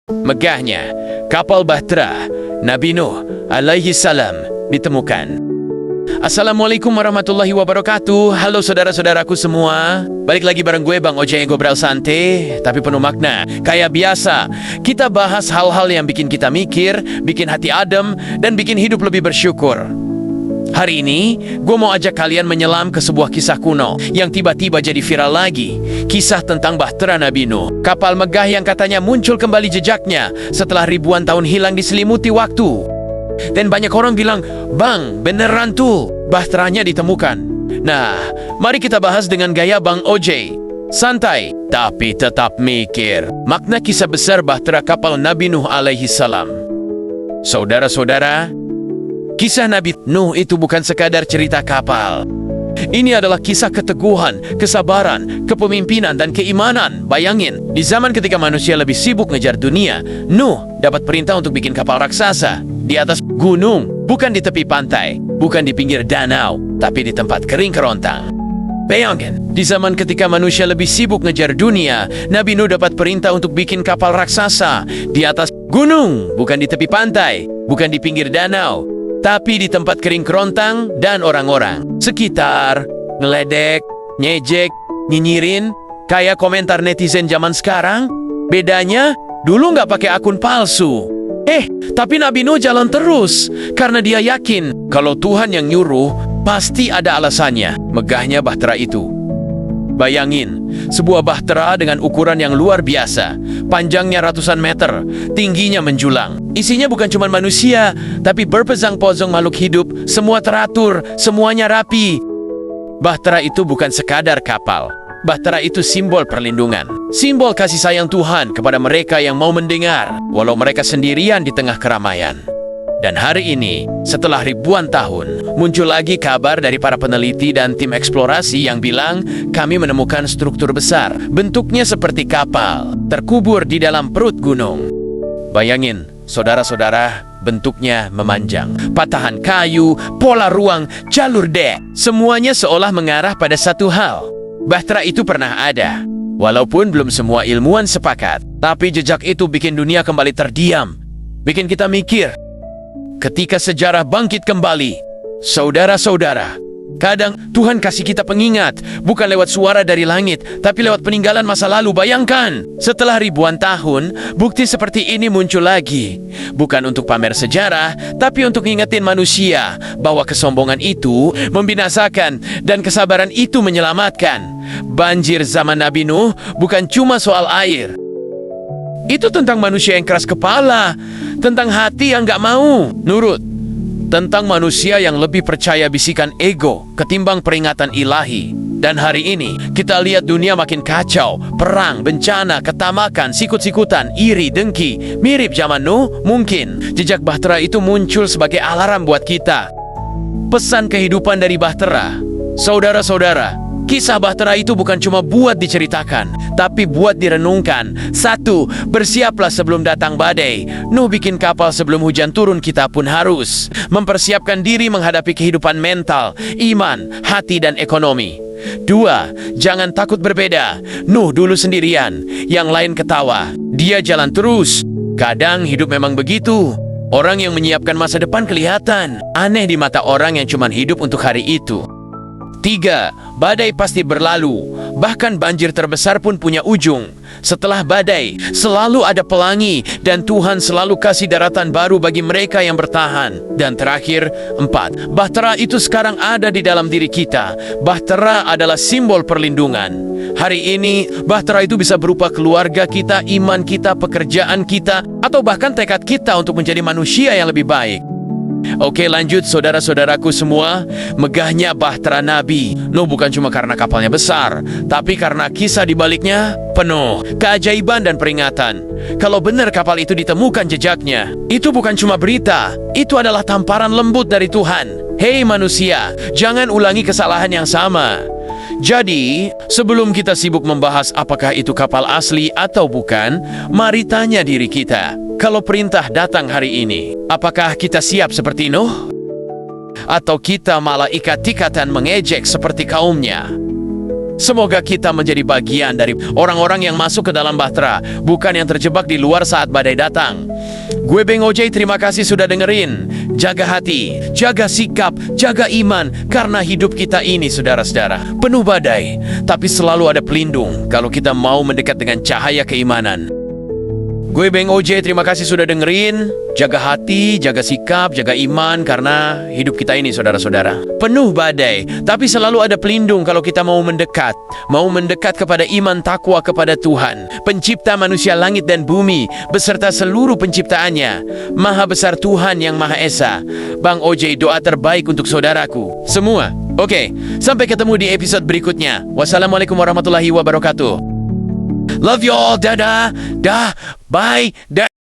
Megahnya kapal bahtera Nabi Nuh alaihi salam ditemukan. Assalamualaikum warahmatullahi wabarakatuh. Halo saudara-saudaraku semua. Balik lagi bareng gue Bang Ojek yang ngobrol santai tapi penuh makna. Kayak biasa, kita bahas hal-hal yang bikin kita mikir, bikin hati adem, dan bikin hidup lebih bersyukur. Hari ini, gue mau ajak kalian menyelam ke sebuah kisah kuno yang tiba-tiba jadi viral lagi. Kisah tentang bahtera Nabi Nuh, kapal megah yang katanya muncul kembali jejaknya setelah ribuan tahun hilang diselimuti waktu. Dan banyak orang bilang, "Bang, beneran tuh, bahteranya ditemukan." Nah, mari kita bahas dengan gaya Bang OJ. Santai, tapi tetap mikir. Makna kisah besar bahtera kapal Nabi Nuh alaihi salam. Saudara-saudara, kisah Nabi Nuh itu bukan sekadar cerita kapal. Ini adalah kisah keteguhan, kesabaran, kepemimpinan, dan keimanan. Bayangin, di zaman ketika manusia lebih sibuk ngejar dunia, Nuh dapat perintah untuk bikin kapal raksasa di atas gunung, bukan di tepi pantai, bukan di pinggir danau, tapi di tempat kering kerontang. Bayangin, di zaman ketika manusia lebih sibuk ngejar dunia, Nabi Nuh dapat perintah untuk bikin kapal raksasa di atas gunung, bukan di tepi pantai, bukan di pinggir danau, tapi di tempat kering kerontang dan orang-orang sekitar ngeledek, ngejek, nyinyirin, kayak komentar netizen zaman sekarang. Bedanya, dulu nggak pakai akun palsu. Tapi Nabi Nuh jalan terus karena dia yakin kalau Tuhan yang nyuruh pasti ada alasannya. Megahnya bahtera itu. Bayangin, sebuah bahtera dengan ukuran yang luar biasa, panjangnya ratusan meter, tingginya menjulang. Isinya bukan cuma manusia, tapi berpezang-pozong makhluk hidup, semua teratur, semuanya rapi. Bahtera itu bukan sekadar kapal. Bahtera itu simbol perlindungan, simbol kasih sayang Tuhan kepada mereka yang mau mendengar, walau mereka sendirian di tengah keramaian. Dan hari ini, setelah ribuan tahun, muncul lagi kabar dari para peneliti dan tim eksplorasi yang bilang kami menemukan struktur besar, bentuknya seperti kapal, terkubur di dalam perut gunung. Bayangin, saudara-saudara, bentuknya memanjang. Patahan kayu, pola ruang, jalur dek, semuanya seolah mengarah pada satu hal. Bahtera itu pernah ada. Walaupun belum semua ilmuwan sepakat, tapi jejak itu bikin dunia kembali terdiam. Bikin kita mikir. Ketika sejarah bangkit kembali, saudara-saudara, kadang Tuhan kasih kita pengingat, bukan lewat suara dari langit, tapi lewat peninggalan masa lalu. Bayangkan, setelah ribuan tahun, bukti seperti ini muncul lagi. Bukan untuk pamer sejarah, tapi untuk ngingetin manusia bahwa kesombongan itu membinasakan dan kesabaran itu menyelamatkan. Banjir zaman Nabi Nuh bukan cuma soal air. Itu tentang manusia yang keras kepala, tentang hati yang gak mau nurut, tentang manusia yang lebih percaya bisikan ego ketimbang peringatan ilahi. Dan hari ini, kita lihat dunia makin kacau, perang, bencana, ketamakan, sikut-sikutan, iri, dengki. Mirip zaman Nuh, mungkin jejak bahtera itu muncul sebagai alarm buat kita. Pesan kehidupan dari bahtera. Saudara-saudara, kisah bahtera itu bukan cuma buat diceritakan, tapi buat direnungkan. 1. Bersiaplah sebelum datang badai. Nuh bikin kapal sebelum hujan turun, kita pun harus mempersiapkan diri menghadapi kehidupan mental, iman, hati, dan ekonomi. 2. Jangan takut berbeda. Nuh dulu sendirian, yang lain ketawa. Dia jalan terus. Kadang hidup memang begitu. Orang yang menyiapkan masa depan kelihatan aneh di mata orang yang cuma hidup untuk hari itu. 3. Badai pasti berlalu. Bahkan banjir terbesar pun punya ujung. Setelah badai, selalu ada pelangi, dan Tuhan selalu kasih daratan baru bagi mereka yang bertahan. Dan terakhir, 4. Bahtera itu sekarang ada di dalam diri kita. Bahtera adalah simbol perlindungan. Hari ini, bahtera itu bisa berupa keluarga kita, iman kita, pekerjaan kita, atau bahkan tekad kita untuk menjadi manusia yang lebih baik. Oke, lanjut saudara-saudaraku semua. Megahnya bahtera Nabi Nuh bukan cuma karena kapalnya besar, tapi karena kisah di baliknya penuh keajaiban dan peringatan. Kalau benar kapal itu ditemukan jejaknya, itu bukan cuma berita, itu adalah tamparan lembut dari Tuhan. Hei manusia, jangan ulangi kesalahan yang sama. Jadi, sebelum kita sibuk membahas apakah itu kapal asli atau bukan, mari tanya diri kita, kalau perintah datang hari ini, apakah kita siap seperti Nuh? Atau kita malah ikat-ikatan mengejek seperti kaumnya? Semoga kita menjadi bagian dari orang-orang yang masuk ke dalam bahtera, bukan yang terjebak di luar saat badai datang. Gue Beng OJ, terima kasih sudah dengerin. Jaga hati, jaga sikap, jaga iman, karena hidup kita ini, saudara-saudara, penuh badai, tapi selalu ada pelindung kalau kita mau mendekat dengan cahaya keimanan. Gue Beng OJ, terima kasih sudah dengerin. Jaga hati, jaga sikap, jaga iman, karena hidup kita ini, saudara-saudara, penuh badai, tapi selalu ada pelindung kalau kita mau mendekat kepada iman takwa kepada Tuhan, pencipta manusia langit dan bumi, beserta seluruh penciptaannya. Maha besar Tuhan yang Maha Esa. Bang OJ, doa terbaik untuk saudaraku semua. Oke, sampai ketemu di episode berikutnya. Wassalamualaikum warahmatullahi wabarakatuh. Love you all, dadah, bye, dah.